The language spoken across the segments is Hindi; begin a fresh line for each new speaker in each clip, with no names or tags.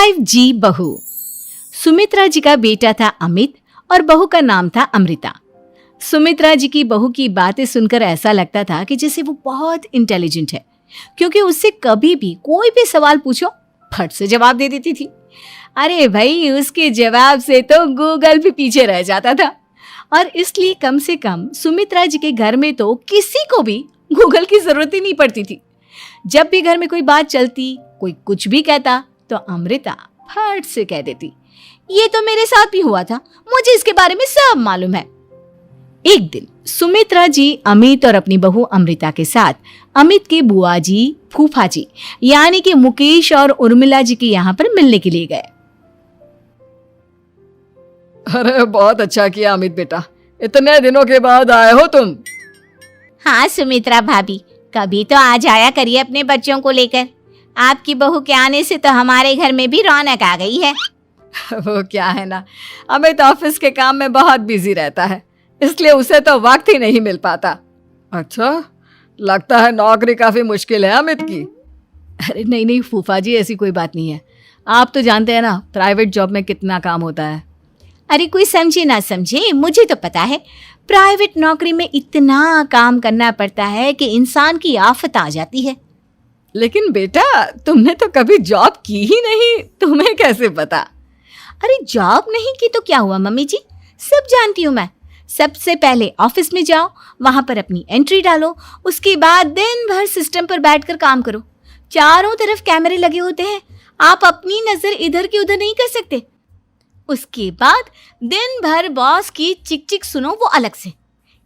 5G बहू। सुमित्रा जी का बेटा था अमित और बहू का नाम था अमृता। सुमित्रा जी की बहू की बातें सुनकर ऐसा लगता था कि जैसे वो बहुत इंटेलिजेंट है, क्योंकि उससे कभी भी कोई भी सवाल पूछो फट से जवाब दे देती थी। अरे भाई, उसके जवाब से तो गूगल भी पीछे रह जाता था। और इसलिए कम से कम सुमित्रा जी के घर में तो किसी को भी गूगल की जरूरत ही नहीं पड़ती थी। जब भी घर में कोई बात चलती, कोई कुछ भी कहता, तो अमृता फट से कह देती, ये तो मेरे साथ भी हुआ था, मुझे इसके बारे में सब मालूम है। एक दिन सुमित्रा जी अमित और अपनी बहू अमृता के साथ अमित के बुआ जी, फूफा जी यानी कि मुकेश और उर्मिला जी के यहाँ पर मिलने के लिए गए।
अरे बहुत अच्छा किया अमित बेटा, इतने दिनों के बाद आए हो तुम।
हाँ सुमित्रा भाभी, कभी तो आ जाया करिए अपने बच्चों को लेकर। आपकी बहू के आने से तो हमारे घर में भी रौनक आ गई है।
वो क्या है ना, अमित ऑफिस के काम में बहुत बिजी रहता है, इसलिए उसे तो वक्त ही नहीं मिल पाता। अच्छा, लगता है नौकरी काफी मुश्किल है अमित की।
अरे नहीं नहीं फूफा जी, ऐसी कोई बात नहीं है। आप तो जानते हैं ना प्राइवेट जॉब में कितना काम होता है।
अरे कोई समझे ना समझे, मुझे तो पता है प्राइवेट नौकरी में इतना काम करना पड़ता है कि इंसान की आफत आ जाती है।
लेकिन बेटा, तुमने तो कभी जॉब की ही नहीं, तुम्हें कैसे पता?
अरे जॉब नहीं की तो क्या हुआ मम्मी जी, सब जानती हूँ मैं। सबसे पहले ऑफिस में जाओ, वहां पर अपनी एंट्री डालो, उसके बाद दिन भर सिस्टम पर बैठकर काम करो। चारों तरफ कैमरे लगे होते हैं, आप अपनी नजर इधर की उधर नहीं कर सकते। उसके बाद दिन भर बॉस की चिक चिक सुनो, वो अलग से।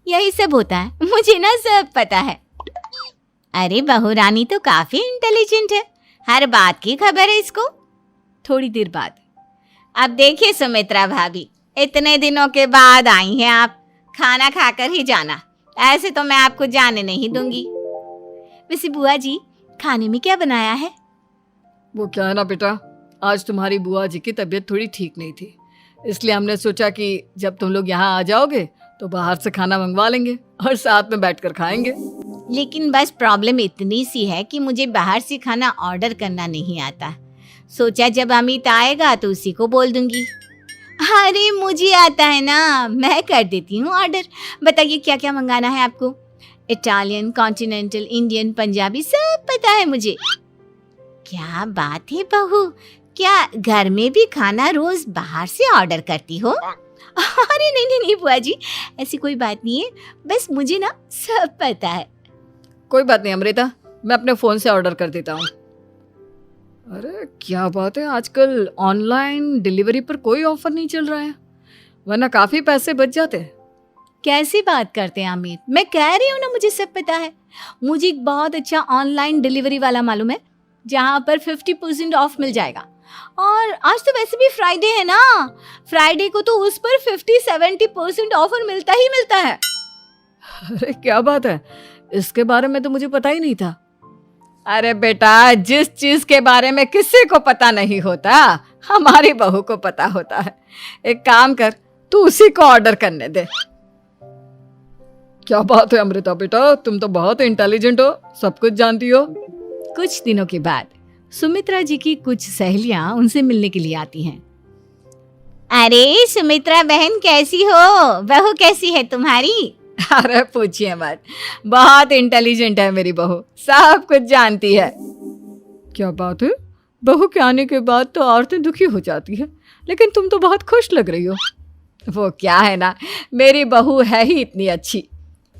यही सब होता है, मुझे ना सब पता है। अरे बहू रानी तो काफी इंटेलिजेंट है, हर बात की खबर है इसको।
थोड़ी देर बाद,
अब देखिए सुमित्रा भाभी, इतने दिनों के बाद आई हैं आप, खाना खाकर ही जाना, ऐसे तो मैं आपको जाने नहीं दूंगी।
वैसे बुआ जी, खाने में क्या बनाया है?
वो क्या है ना बेटा, आज तुम्हारी बुआ जी की तबीयत थोड़ी ठीक नहीं थी, इसलिए हमने सोचा कि जब तुम लोग यहाँ आ जाओगे तो बाहर से खाना मंगवा लेंगे और साथ में बैठकर खाएंगे।
लेकिन बस प्रॉब्लम इतनी सी है कि मुझे बाहर से खाना ऑर्डर करना नहीं आता। सोचा जब अमित आएगा तो उसी को बोल दूंगी। अरे मुझे आता है ना, मैं कर देती हूँ ऑर्डर। बताइए क्या क्या मंगाना है आपको? इटालियन, कॉन्टिनेंटल, इंडियन, पंजाबी, सब पता है मुझे। क्या बात है बहू, क्या घर में भी खाना रोज बाहर से ऑर्डर करती हो?
अरे नहीं नहीं बुआ जी, ऐसी कोई बात नहीं है, बस मुझे ना सब पता है।
कोई बात नहीं अमृता, मैं अपने फोन से ऑर्डर कर देता हूँ। अरे क्या बात है, आजकल ऑनलाइन डिलीवरी पर कोई ऑफर नहीं चल रहा है, वरना काफी पैसे बच जाते हैं।
कैसी बात करते हैं अमित, मैं कह रही हूँ ना मुझे सब पता है। मुझे एक बहुत अच्छा ऑनलाइन डिलीवरी वाला मालूम है, जहाँ पर 50% ऑफ मिल जाएगा। और आज तो वैसे भी फ्राइडे है ना, फ्राइडे को तो उस पर 50-70% ऑफर मिलता ही मिलता है।
अरे क्या बात है, इसके बारे में तो मुझे पता ही नहीं था। अरे बेटा, जिस चीज के बारे में किसी को पता नहीं होता, हमारी बहू को पता होता है। एक काम कर, तू उसी को ऑर्डर करने दे। क्या बात है अमृता बेटा, तुम तो बहुत इंटेलिजेंट हो, सब कुछ जानती हो।
कुछ दिनों के बाद सुमित्रा जी की कुछ सहेलियां उनसे मिलने के लिए आती हैं।
अरे सुमित्रा बहन कैसी हो, बहू कैसी है तुम्हारी?
अरे पूछिए मत, बहुत इंटेलिजेंट है मेरी बहू, सब कुछ जानती है। क्या बात है, बहू के आने के बाद तो औरतें दुखी हो जाती है, लेकिन तुम तो बहुत खुश लग रही हो। वो क्या है ना, मेरी बहू है ही इतनी अच्छी।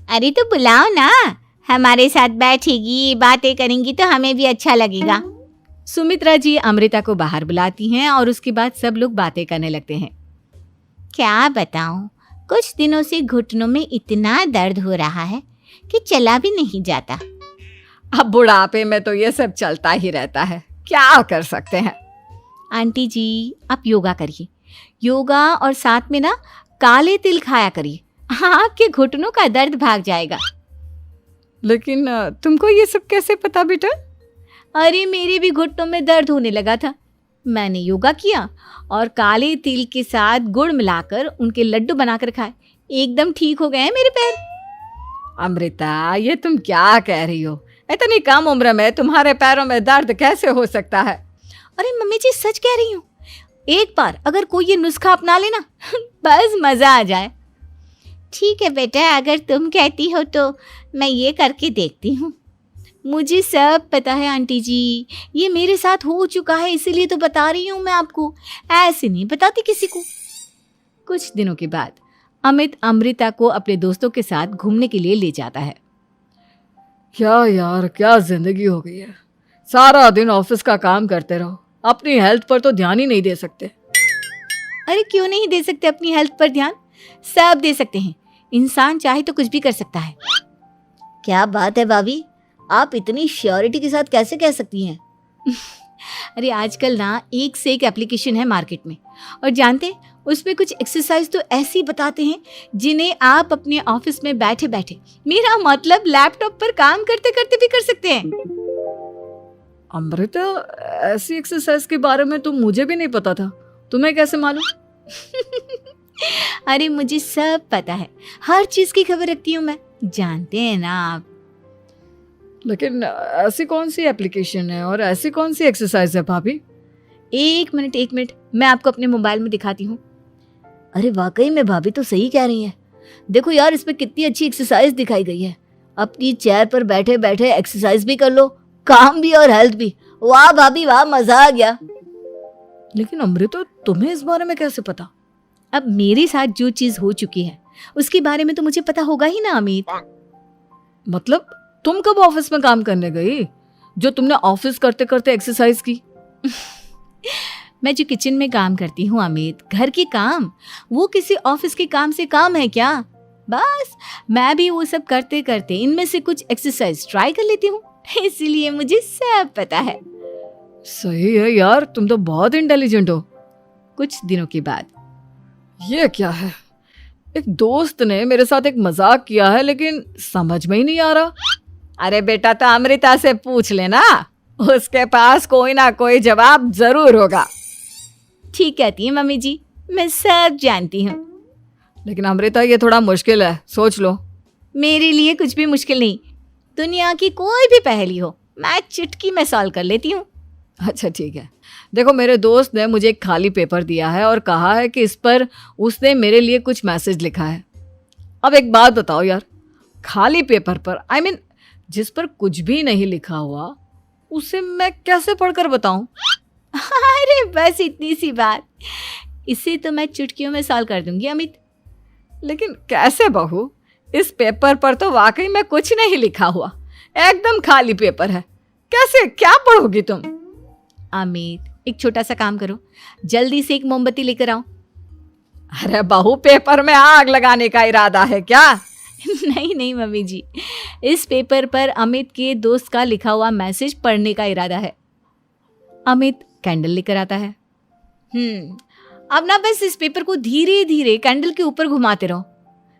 अरे तो बुलाओ ना, हमारे साथ बैठेगी, बातें करेंगी तो हमें भी अच्छा लगेगा।
सुमित्रा जी अमृता को बाहर बुलाती हैं और उसके बाद सब लोग बातें करने लगते हैं।
क्या बताऊं, कुछ दिनों से घुटनों में इतना दर्द हो रहा है कि चला भी नहीं जाता।
अब बुढ़ापे में तो ये सब चलता ही रहता है, क्या कर सकते हैं।
आंटी जी, आप योगा करिए, योगा और साथ में ना काले तिल खाया करिए, आपके घुटनों का दर्द भाग जाएगा।
लेकिन तुमको ये सब कैसे पता बेटा?
अरे मेरे भी घुटनों में दर्द होने लगा था, मैंने योगा किया और काले तिल के साथ गुड़ मिलाकर उनके लड्डू बनाकर खाए, एकदम ठीक हो गए हैं मेरे पैर।
अमृता, ये तुम क्या कह रही हो? इतनी कम उम्र में तुम्हारे पैरों में दर्द कैसे हो सकता है?
अरे मम्मी जी सच कह रही हूँ, एक बार अगर कोई ये नुस्खा अपना लेना बस मज़ा आ जाए। ठीक है बेटा, अगर तुम कहती हो तो मैं ये करके देखती हूँ। मुझे सब पता है आंटी जी, ये मेरे साथ हो चुका है, इसीलिए तो बता रही हूँ मैं आपको, ऐसे नहीं बताती किसी को।
कुछ दिनों के बाद अमित अमृता को अपने दोस्तों के साथ घूमने के लिए ले जाता है।
क्या यार, क्या जिंदगी हो गई है। सारा दिन ऑफिस का काम करते रहो, अपनी हेल्थ पर तो ध्यान ही नहीं दे सकते।
अरे क्यों नहीं दे सकते अपनी हेल्थ पर ध्यान, सब दे सकते हैं। इंसान चाहे तो कुछ भी कर सकता है। क्या बात है भाभी, आप इतनी श्योरिटी के साथ कैसे कह सकती हैं?
अरे आजकल ना एक से एक एप्लीकेशन है मार्केट में, और जानते हैं उसमें कुछ एक्सरसाइज तो ऐसी बताते हैं जिन्हें आप अपने ऑफिस में बैठे बैठे, मेरा मतलब लैपटॉप पर काम करते करते भी कर सकते हैं।
अमृता, ऐसी एक्सरसाइज के बारे में तो मुझे भी नहीं पता था, तुम्हें कैसे मालूम?
अरे मुझे सब पता है, हर चीज की खबर रखती हूँ मैं, जानते हैं ना आप।
लेकिन ऐसी कौन सी एप्लीकेशन है और ऐसी कौन सी एक्सरसाइज है भाभी?
एक मिनट, मैं आपको अपने मोबाइल में दिखाती हूँ।
अरे वाकई में भाभी तो सही कह रही हैं। देखो यार, इसमें कितनी अच्छी एक्सरसाइज दिखाई गई है। अपनी चेयर पर बैठे बैठे एक्सरसाइज भी कर लो, काम भी और हेल्थ भी। वाह भाभी वाह, मजा आ गया।
लेकिन अमृता, तुम्हें इस बारे में कैसे पता?
अब मेरे साथ जो चीज हो चुकी है उसके बारे में तो मुझे पता होगा ही ना अमित।
मतलब तुम कब ऑफिस में काम करने गई जो तुमने ऑफिस करते करते एक्सरसाइज की?
मैं जो किचन में काम करती हूँ अमित, घर के काम, वो किसी ऑफिस के काम से काम है क्या? बस मैं भी वो सब करते करते इनमें से कुछ एक्सरसाइज ट्राई कर लेती हूँ, इसीलिए मुझे सब पता है।
सही है यार, तुम तो बहुत इंटेलिजेंट हो।
कुछ दिनों के बाद
ये क्या है, एक दोस्त ने मेरे साथ एक मजाक किया है लेकिन समझ में ही नहीं आ रहा।
अरे बेटा, तो अमृता से पूछ लेना, उसके पास कोई ना कोई जवाब जरूर होगा। ठीक कहती है मम्मी जी, मैं सब जानती हूँ।
लेकिन अमृता, ये थोड़ा मुश्किल है, सोच लो।
मेरे लिए कुछ भी मुश्किल नहीं, दुनिया की कोई भी पहेली हो मैं चुटकी में सॉल्व कर लेती हूँ।
अच्छा ठीक है, देखो मेरे दोस्त ने मुझे एक खाली पेपर दिया है और कहा है कि इस पर उसने मेरे लिए कुछ मैसेज लिखा है। अब एक बात बताओ यार, खाली पेपर पर, I mean, जिस पर कुछ भी नहीं लिखा हुआ, उसे मैं कैसे पढ़कर बताऊं?
अरे बस इतनी सी बात, इसे तो मैं चुटकियों में सॉल्व कर दूंगी अमित।
लेकिन कैसे बहू, इस पेपर पर तो वाकई में कुछ नहीं लिखा हुआ, एकदम खाली पेपर है, कैसे, क्या पढ़ोगी तुम?
अमित, एक छोटा सा काम करो, जल्दी से एक मोमबत्ती लेकर आओ।
अरे बहू, पेपर में आग लगाने का इरादा है क्या?
नहीं मम्मी जी, इस पेपर पर अमित के दोस्त का लिखा हुआ मैसेज पढ़ने का इरादा है। अमित कैंडल लेकर आता है। अब ना बस इस पेपर को धीरे धीरे कैंडल के ऊपर घुमाते रहो,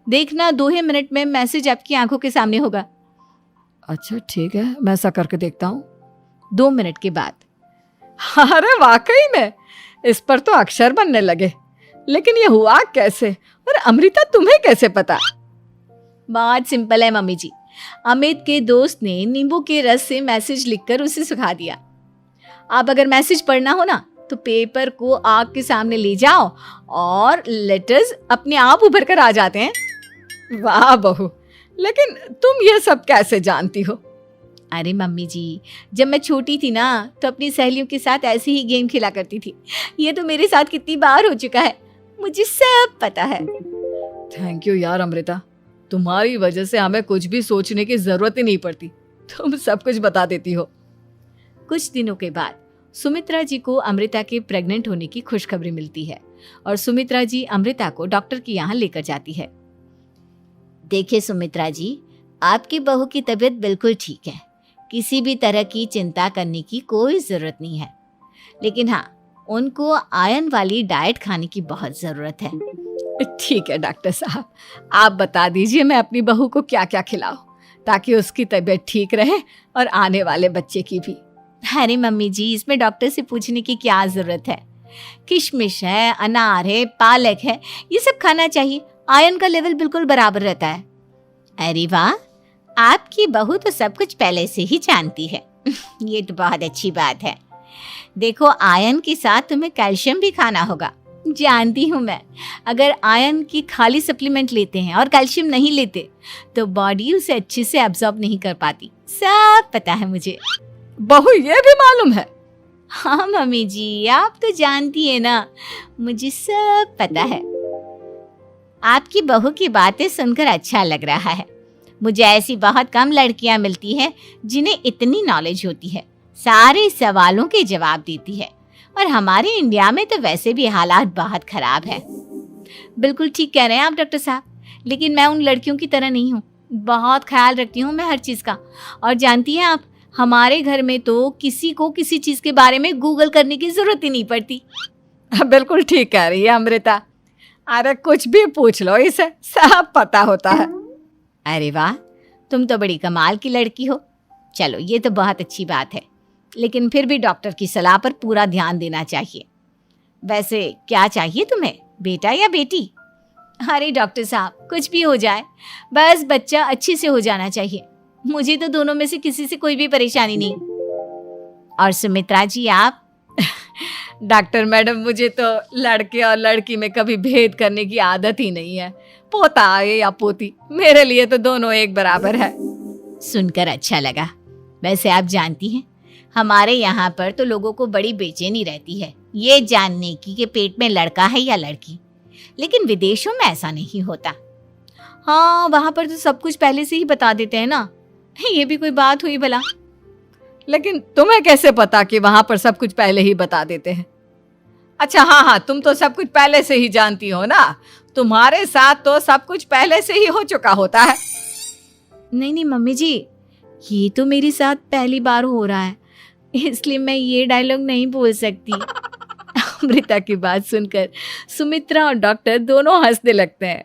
देखना 2 ही मिनट में मैसेज आपकी आंखों के सामने होगा।
अच्छा ठीक है, मैं ऐसा करके देखता हूँ।
2 मिनट के बाद,
अरे वाकई में इस पर तो अक्षर बनने लगे, लेकिन ये हुआ कैसे? और अमृता, तुम्हें कैसे पता?
बहुत सिंपल है मम्मी जी, अमित के दोस्त ने नींबू के रस से मैसेज लिखकर उसे सुखा दिया। अब अगर मैसेज पढ़ना हो ना तो पेपर को आग के सामने ले जाओ और लेटर्स अपने आप उभर कर आ जाते हैं।
वाह बहू, लेकिन तुम ये सब कैसे जानती हो?
अरे मम्मी जी, जब मैं छोटी थी ना तो अपनी सहेलियों के साथ ऐसे ही गेम खेला करती थी। ये तो मेरे साथ कितनी बार हो चुका है, मुझे सब पता है।
थैंक यू यार अमृता, तुम्हारी वजह से हमें कुछ भी सोचने की जरूरत ही नहीं पड़ती, तुम सब कुछ बता देती हो।
कुछ दिनों के बाद सुमित्रा जी को अमृता के प्रेग्नेंट होने की खुशखबरी मिलती है और सुमित्रा जी अमृता को डॉक्टर के यहाँ लेकर जाती है।
देखिए सुमित्रा जी, आपकी बहू की तबीयत बिल्कुल ठीक है, किसी भी तरह की चिंता करने की कोई ज़रूरत नहीं है, लेकिन हाँ, उनको आयरन वाली डाइट खाने की बहुत ज़रूरत है।
ठीक है डॉक्टर साहब, आप बता दीजिए मैं अपनी बहू को क्या क्या खिलाऊं ताकि उसकी तबीयत ठीक रहे और आने वाले बच्चे की भी।
अरे मम्मी जी, इसमें डॉक्टर से पूछने की क्या ज़रूरत है, किशमिश है, अनार है, पालक है, ये सब खाना चाहिए, आयरन का लेवल बिल्कुल बराबर रहता है। अरे वाह, आपकी बहू तो सब कुछ पहले से ही जानती है। ये तो बहुत अच्छी बात है। देखो, आयरन के साथ तुम्हें कैल्शियम भी खाना होगा। जानती हूँ मैं, अगर आयरन की खाली सप्लीमेंट लेते हैं और कैल्शियम नहीं लेते तो बॉडी उसे अच्छे से एब्जॉर्ब नहीं कर पाती। सब पता है मुझे।
बहू ये भी मालूम है?
हाँ मम्मी जी, आप तो जानती है ना, मुझे सब पता है। आपकी बहू की बातें सुनकर अच्छा लग रहा है। मुझे ऐसी बहुत कम लड़कियां मिलती हैं जिन्हें इतनी नॉलेज होती है, सारे सवालों के जवाब देती है। और हमारे इंडिया में तो वैसे भी हालात बहुत खराब है। बिल्कुल ठीक कह रहे हैं आप डॉक्टर साहब, लेकिन मैं उन लड़कियों की तरह नहीं हूँ। बहुत ख्याल रखती हूँ मैं हर चीज़ का। और जानती हैं आप, हमारे घर में तो किसी को किसी चीज़ के बारे में गूगल करने की ज़रूरत ही नहीं पड़ती।
बिल्कुल ठीक कह रही है अमृता। अरे कुछ भी पूछ लो इसे, सब पता होता है।
अरे वाह, तुम तो बड़ी कमाल की लड़की हो। चलो, ये तो बहुत अच्छी बात है, लेकिन फिर भी डॉक्टर की सलाह पर पूरा ध्यान देना चाहिए। वैसे क्या चाहिए तुम्हें, बेटा या बेटी? अरे डॉक्टर साहब, कुछ भी हो जाए, बस बच्चा अच्छे से हो जाना चाहिए। मुझे तो दोनों में से किसी से कोई भी परेशानी नहीं। और सुमित्रा जी, आप?
डॉक्टर मैडम, मुझे तो लड़के और लड़की में कभी भेद करने की आदत ही नहीं है। पोता आए या पोती, मेरे लिए तो दोनों एक बराबर है।
सुनकर अच्छा लगा। वैसे आप जानती हैं, हमारे यहाँ पर तो लोगों को बड़ी बेचैनी रहती है ये जानने की कि पेट में लड़का है या लड़की, लेकिन विदेशों में ऐसा नहीं होता।
हाँ, वहाँ पर तो सब कुछ पहले से ही बता देते हैं ना। ये भी कोई बात हुई भला?
लेकिन तुम्हें कैसे पता कि वहां पर सब कुछ पहले ही बता देते हैं? अच्छा हाँ, तुम तो सब कुछ पहले से ही जानती हो ना। तुम्हारे साथ तो सब कुछ पहले से ही हो चुका होता है।
नहीं मम्मी जी, ये तो मेरे साथ पहली बार हो रहा है, इसलिए मैं ये डायलॉग नहीं बोल सकती। अमृता की बात सुनकर सुमित्रा और डॉक्टर दोनों हंसने लगते हैं